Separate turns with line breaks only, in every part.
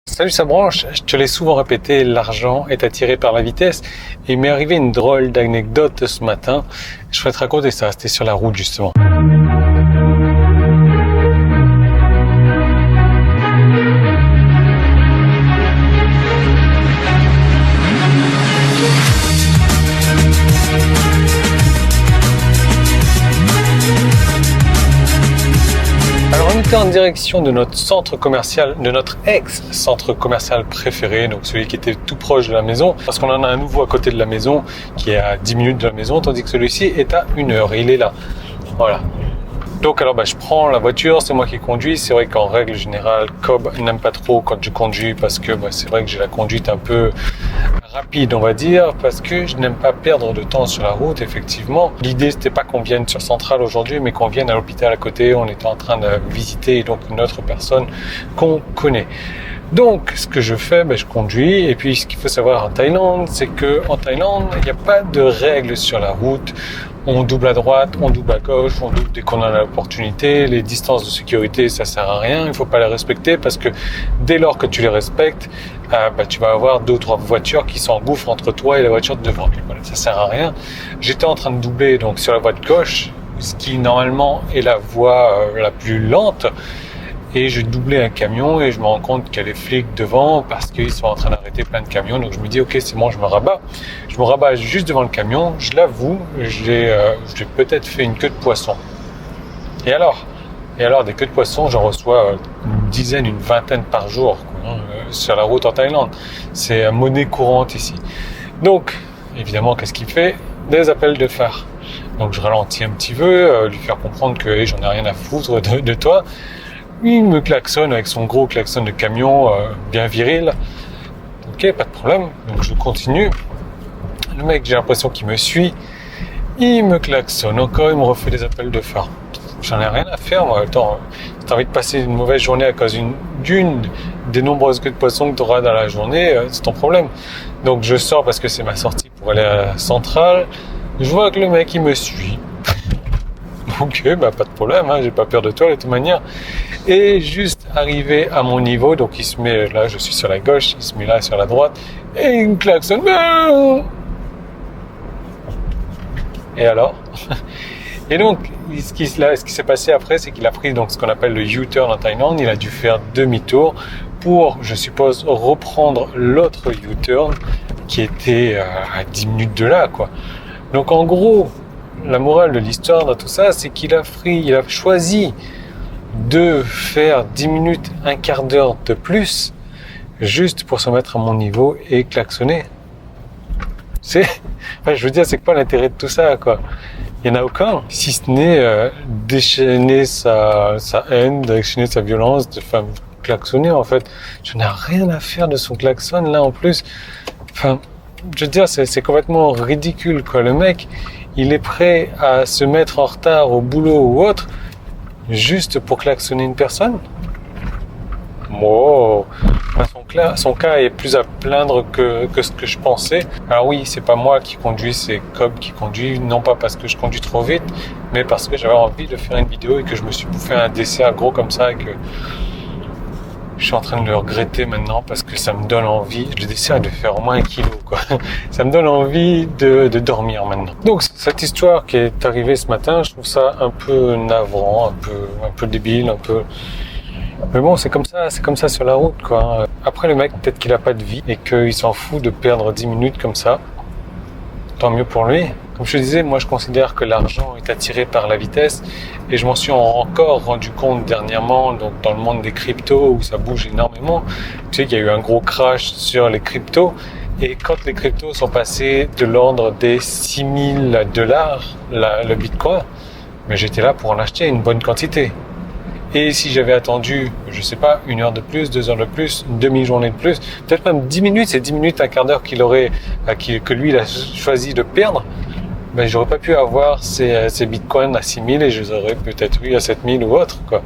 Salut Sabranche, je te l'ai souvent répété, l'argent est attiré par la vitesse et il m'est arrivé une drôle d'anecdote ce matin. Je vais te raconter ça, c'était sur la route justement. Alors on était en direction de notre centre commercial, de notre ex-centre commercial préféré, donc celui qui était tout proche de la maison, parce qu'on en a un nouveau à côté de la maison qui est à 10 minutes de la maison, tandis que celui-ci est à 1 heure et il est là. Voilà. Donc alors je prends la voiture, c'est moi qui conduis. C'est vrai qu'en règle générale, Cobb n'aime pas trop quand je conduis parce que c'est vrai que j'ai la conduite un peu rapide, on va dire, parce que je n'aime pas perdre de temps sur la route, effectivement. L'idée, c'était pas qu'on vienne sur Centrale aujourd'hui, mais qu'on vienne à l'hôpital à côté. On était en train de visiter donc une autre personne qu'on connaît. Donc, ce que je fais, je conduis. Et puis, ce qu'il faut savoir en Thaïlande, c'est que en Thaïlande, il n'y a pas de règles sur la route. On double à droite, on double à gauche, on double dès qu'on a l'opportunité. Les distances de sécurité, ça sert à rien. Il faut pas les respecter parce que dès lors que tu les respectes, tu vas avoir 2 ou 3 voitures qui s'engouffrent entre toi et la voiture de devant. Voilà, ça sert à rien. J'étais en train de doubler donc sur la voie de gauche, ce qui normalement est la voie la plus lente. Et je doublais un camion et je me rends compte qu'il y a les flics devant parce qu'ils sont en train d'arrêter plein de camions. Donc je me dis ok, c'est bon, je me rabats. Je me rabats juste devant le camion. Je l'avoue, j'ai peut-être fait une queue de poisson. Et alors des queues de poisson, j'en reçois une dizaine, une vingtaine par jour sur la route en Thaïlande. C'est monnaie courante ici. Donc évidemment, qu'est-ce qu'il fait? Des appels de phare. Donc je ralentis un petit peu, lui faire comprendre que j'en ai rien à foutre de toi. Il me klaxonne avec son gros klaxon de camion bien viril. Ok, pas de problème. Donc je continue. Le mec, j'ai l'impression qu'il me suit. Il me klaxonne encore, il me refait des appels de phare. J'en ai rien à faire, moi. Attends, si t'as envie de passer une mauvaise journée à cause d'une des nombreuses queues de poisson que tu auras dans la journée, c'est ton problème. Donc je sors parce que c'est ma sortie pour aller à la centrale. Je vois que le mec, il me suit. Ok, pas de problème, j'ai pas peur de toi de toute manière. Et juste arrivé à mon niveau, donc il se met là, je suis sur la gauche, il se met là sur la droite, et il me klaxonne. Et alors? Et donc, ce qui s'est passé après, c'est qu'il a pris donc ce qu'on appelle le U-turn en Thaïlande. Il a dû faire demi-tour pour, je suppose, reprendre l'autre U-turn qui était à 10 minutes de là, quoi. Donc en gros, la morale de l'histoire dans tout ça, c'est qu'il a choisi de faire 10 minutes, un quart d'heure de plus, juste pour se mettre à mon niveau et klaxonner. C'est quoi l'intérêt de tout ça, quoi? Il n'y en a aucun, si ce n'est déchaîner sa haine, déchaîner sa violence, de klaxonner, en fait. Je n'ai rien à faire de son klaxon, là, en plus. Je veux dire, c'est complètement ridicule, quoi. Le mec, il est prêt à se mettre en retard au boulot ou autre, juste pour klaxonner une personne. Wow. Son cas est plus à plaindre que ce que je pensais. Alors oui, c'est pas moi qui conduis, c'est Cobb qui conduit, non pas parce que je conduis trop vite, mais parce que j'avais envie de faire une vidéo et que je me suis bouffé un dessert gros comme ça et que je suis en train de le regretter maintenant parce que ça me donne envie. Le dessert de faire au moins 1 kilo, quoi. Ça me donne envie de dormir maintenant. Donc, cette histoire qui est arrivée ce matin, je trouve ça un peu navrant, un peu débile, mais bon, c'est comme ça sur la route, quoi. Après, le mec, peut-être qu'il a pas de vie et qu'il s'en fout de perdre 10 minutes comme ça. Tant mieux pour lui. Comme je te disais, moi je considère que l'argent est attiré par la vitesse et je m'en suis encore rendu compte dernièrement donc dans le monde des cryptos où ça bouge énormément. Tu sais qu'il y a eu un gros crash sur les cryptos et quand les cryptos sont passés de l'ordre des $6,000 le bitcoin, mais j'étais là pour en acheter une bonne quantité. Et si j'avais attendu, je sais pas, 1 heure de plus, 2 heures de plus, une demi-journée de plus, peut-être même 10 minutes, c'est 10 minutes, un quart d'heure que lui il a choisi de perdre, j'aurais pas pu avoir ces bitcoins à 6 000 et je les aurais peut-être eu à 7 000 ou autre, quoi.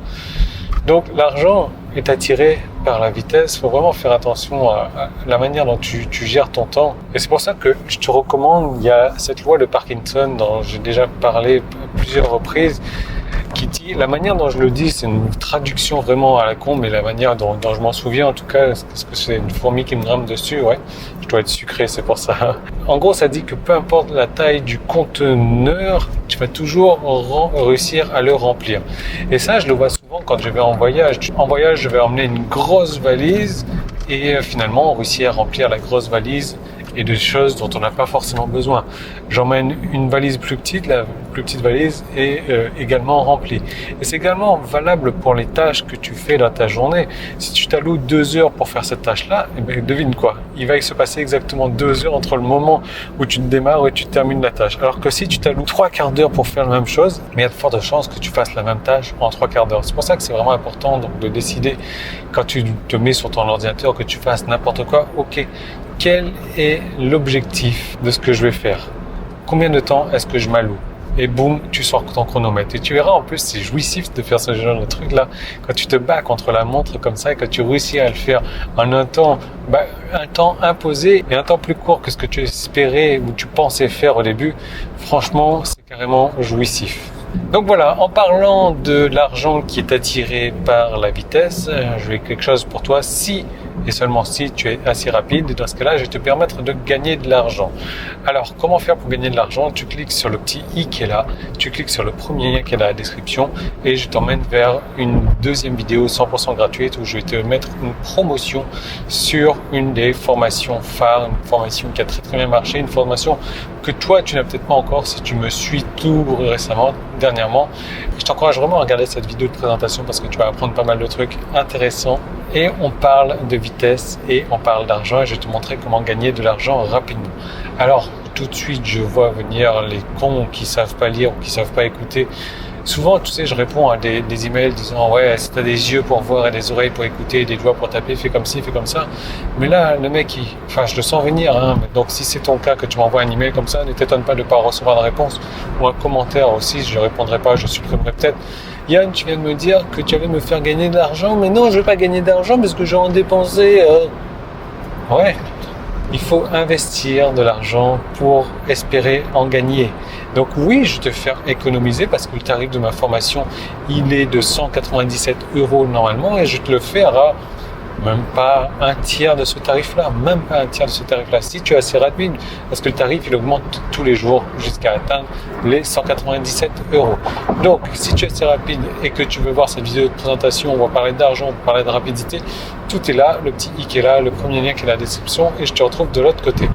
Donc l'argent est attiré par la vitesse, il faut vraiment faire attention à la manière dont tu gères ton temps. Et c'est pour ça que je te recommande, il y a cette loi de Parkinson dont j'ai déjà parlé à plusieurs reprises, Kitty. La manière dont je le dis, c'est une traduction vraiment à la con, mais la manière dont je m'en souviens en tout cas, parce que c'est une fourmi qui me grimpe dessus, ouais. Je dois être sucré, c'est pour ça. En gros, ça dit que peu importe la taille du conteneur, tu vas toujours réussir à le remplir. Et ça, je le vois souvent quand je vais en voyage. En voyage, je vais emmener une grosse valise et finalement, on réussit à remplir la grosse valise et de choses dont on n'a pas forcément besoin. J'emmène une valise plus petite, la plus petite valise est également remplie. Et c'est également valable pour les tâches que tu fais dans ta journée. Si tu t'alloues 2 heures pour faire cette tâche-là, eh bien, devine quoi, il va se passer exactement 2 heures entre le moment où tu démarres et tu termines la tâche. Alors que si tu t'alloues 3/4 d'heure pour faire la même chose, mais il y a de fortes chances que tu fasses la même tâche en 3/4 d'heure. C'est pour ça que c'est vraiment important donc, de décider quand tu te mets sur ton ordinateur que tu fasses n'importe quoi, ok, quel est l'objectif de ce que je vais faire? Combien de temps est-ce que je m'alloue? Et boum, tu sors ton chronomètre. Et tu verras, en plus, c'est jouissif de faire ce genre de truc-là. Quand tu te bats contre la montre comme ça et que tu réussis à le faire en un temps imposé et un temps plus court que ce que tu espérais ou tu pensais faire au début, franchement, c'est carrément jouissif. Donc voilà, en parlant de l'argent qui est attiré par la vitesse, je vais quelque chose pour toi si et seulement si tu es assez rapide. Dans ce cas-là, je vais te permettre de gagner de l'argent. Alors, comment faire pour gagner de l'argent? Tu cliques sur le petit i qui est là, tu cliques sur le premier lien qui est dans la description et je t'emmène vers une deuxième vidéo 100% gratuite où je vais te mettre une promotion sur une des formations phares, une formation qui a très très bien marché, une formation que toi tu n'as peut-être pas encore si tu me suis tout récemment, dernièrement. Je t'encourage vraiment à regarder cette vidéo de présentation parce que tu vas apprendre pas mal de trucs intéressants et on parle de vitesse et on parle d'argent et je vais te montrer comment gagner de l'argent rapidement. Alors tout de suite je vois venir les cons qui savent pas lire ou qui savent pas écouter. Souvent, tu sais, je réponds à des emails disant « Ouais, si t'as des yeux pour voir et des oreilles pour écouter et des doigts pour taper, fais comme ci, fais comme ça. » Mais là, le mec, je le sens venir. Hein. Donc, si c'est ton cas que tu m'envoies un email comme ça, ne t'étonne pas de ne pas recevoir de réponse ou un commentaire aussi. Je ne répondrai pas, je supprimerai peut-être. Yann, tu viens de me dire que tu allais me faire gagner de l'argent, mais non, je ne veux pas gagner d'argent parce que j'ai en dépensé. Ouais. Il faut investir de l'argent pour espérer en gagner. Donc oui, je vais te faire économiser parce que le tarif de ma formation, il est de 197 € normalement et je te le fais à même pas un tiers de ce tarif-là, même pas un tiers de ce tarif-là. Si tu es assez rapide, parce que le tarif, il augmente tous les jours jusqu'à atteindre les 197 €. Donc, si tu es assez rapide et que tu veux voir cette vidéo de présentation, on va parler d'argent, on va parler de rapidité, tout est là, le petit i qui est là, le premier lien qui est dans la description et je te retrouve de l'autre côté.